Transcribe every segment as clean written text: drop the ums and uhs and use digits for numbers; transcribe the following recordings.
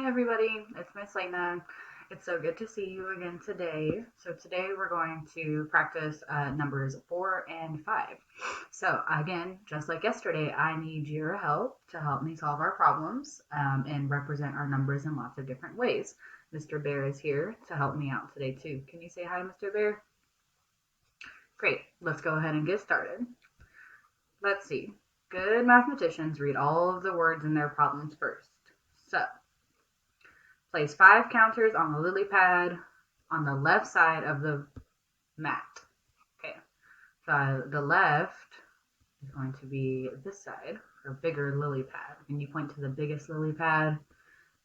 Hi everybody, it's Miss Lena. It's so good to see you again today. So today we're going to practice numbers 4 and 5. So again, just like yesterday, I need your help to help me solve our problems and represent our numbers in lots of different ways. Mr. Bear is here to help me out today too. Can you say hi, Mr. Bear? Great, let's go ahead and get started. Let's see. Good mathematicians read all of the words in their problems first. So place 5 counters on the lily pad on the left side of the mat. Okay, so the left is going to be this side, or bigger lily pad. Can you point to the biggest lily pad?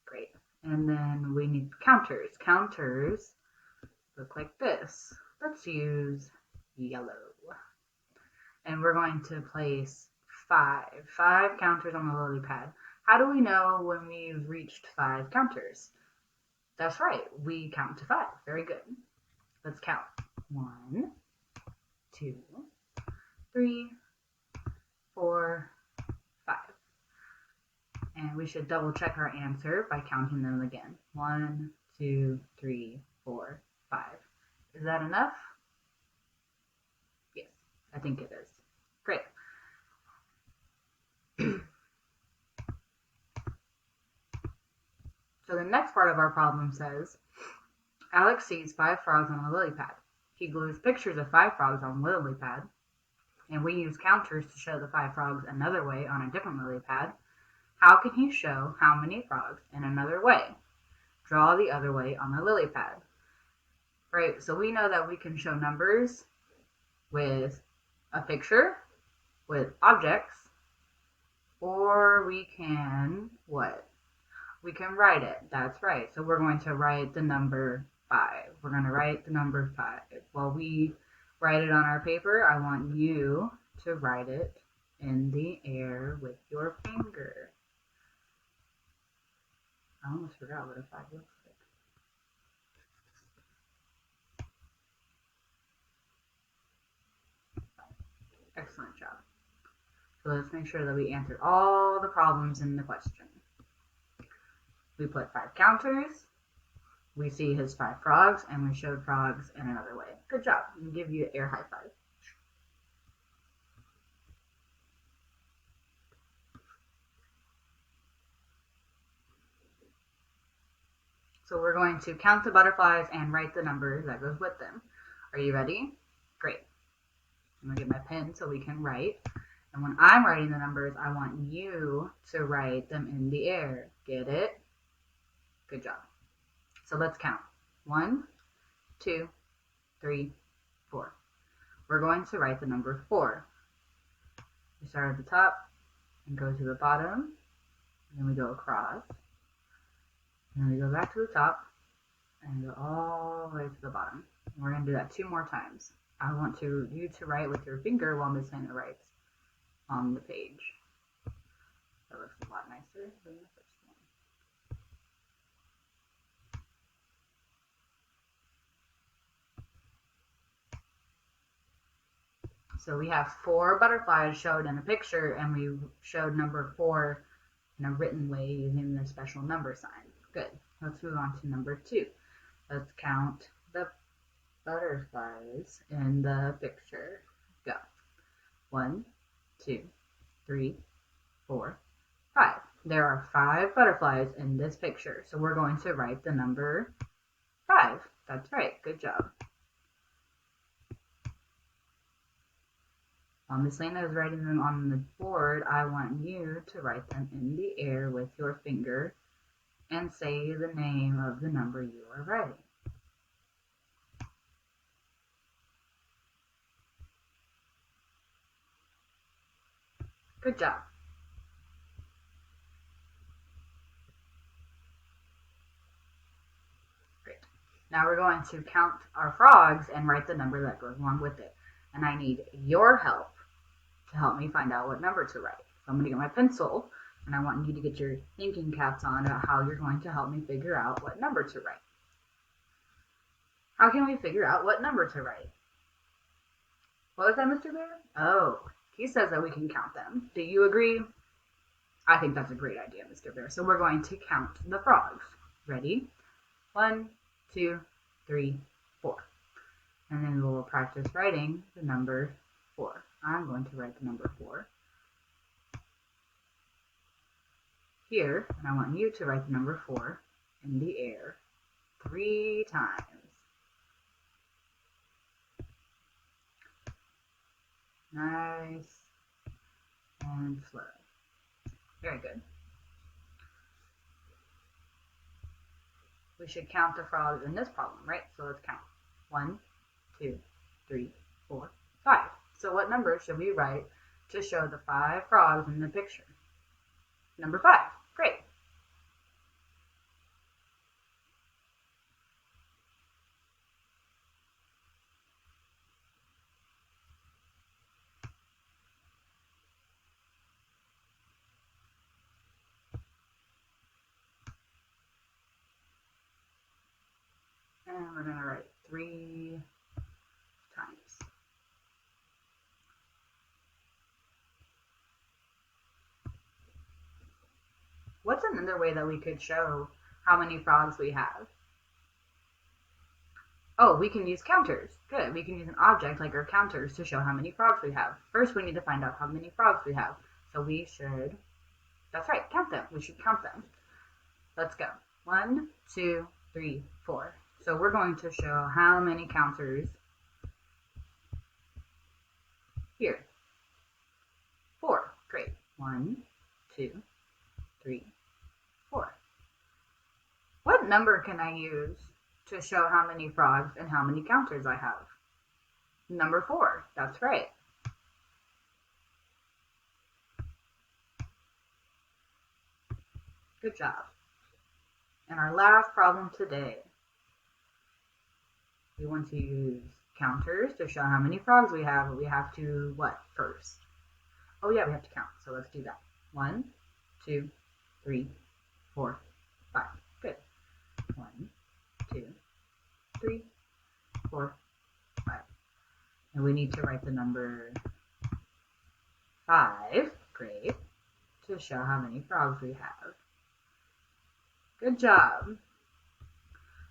Great. And then we need counters. Counters look like this. Let's use yellow. And we're going to place 5 counters on the lily pad. How do we know when we've reached 5 counters? That's right, we count to 5. Very good. Let's count. 1, 2, 3, 4, 5. And we should double check our answer by counting them again. 1, 2, 3, 4, 5. Is that enough? Yes, I think it is. Great. So the next part of our problem says, Alex sees 5 frogs on a lily pad. He glues pictures of 5 frogs on the lily pad, and we use counters to show the 5 frogs another way on a different lily pad. How can he show how many frogs in another way? Draw the other way on the lily pad. Right, so we know that we can show numbers with a picture, with objects, or we can, what? We can write it. That's right. So we're going to write the number 5. We're going to write the number 5. While we write it on our paper, I want you to write it in the air with your finger. I almost forgot what a 5 looks like. Excellent job. So let's make sure that we answered all the problems in the question. We put 5 counters, we see his 5 frogs, and we showed frogs in another way. Good job. I'll give you an air high five. So we're going to count the butterflies and write the number that goes with them. Are you ready? Great. I'm going to get my pen so we can write. And when I'm writing the numbers, I want you to write them in the air. Get it? Good job. So let's count. 1, 2, 3, 4. We're going to write the number 4. We start at the top and go to the bottom. And then we go across. And then we go back to the top and go all the way to the bottom. And we're going to do that 2 more times. I want you to write with your finger while Miss Hannah writes on the page. That looks a lot nicer than the first one. So we have 4 butterflies showed in a picture, and we showed number 4 in a written way using the special number sign. Good. Let's move on to number 2. Let's count the butterflies in the picture. Go. 1, 2, 3, 4, 5. There are 5 butterflies in this picture, so we're going to write the number 5. That's right. Good job. While Miss Lena is writing them on the board, I want you to write them in the air with your finger and say the name of the number you are writing. Good job. Great. Now we're going to count our frogs and write the number that goes along with it. And I need your help to help me find out what number to write. So I'm going to get my pencil, and I want you to get your thinking caps on about how you're going to help me figure out what number to write. How can we figure out what number to write? What was that, Mr. Bear? Oh, he says that we can count them. Do you agree? I think that's a great idea, Mr. Bear. So we're going to count the frogs. Ready? 1, 2, 3, 4. And then we'll practice writing the number 4. I'm going to write the number 4 here, and I want you to write the number 4 in the air 3 times. Nice and slow. Very good. We should count the frogs in this problem, right? So let's count. 1, 2, 3, 4, 5. So what number should we write to show the 5 frogs in the picture? Number 5. Great. And we're going to write 3 times. What's another way that we could show how many frogs we have? Oh, we can use counters. Good. We can use an object like our counters to show how many frogs we have. First, we need to find out how many frogs we have. So we should, that's right, count them. We should count them. Let's go. 1, 2, 3, 4. So we're going to show how many counters here. 4. Great. 1, 2, 3, 4. What number can I use to show how many frogs and how many counters I have? Number 4. That's right. Good job. And our last problem today, we want to use counters to show how many frogs we have, but we have to what first? Oh yeah, we have to count. So let's do that. 1, 2, 3, 4, 5. Good. 1, 2, 3, 4, 5. And we need to write the number 5. Great. To show how many frogs we have. Good job.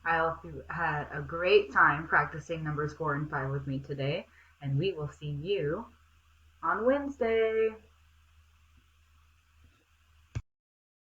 I hope you had a great time practicing numbers 4 and 5 with me today, and we will see you on Wednesday.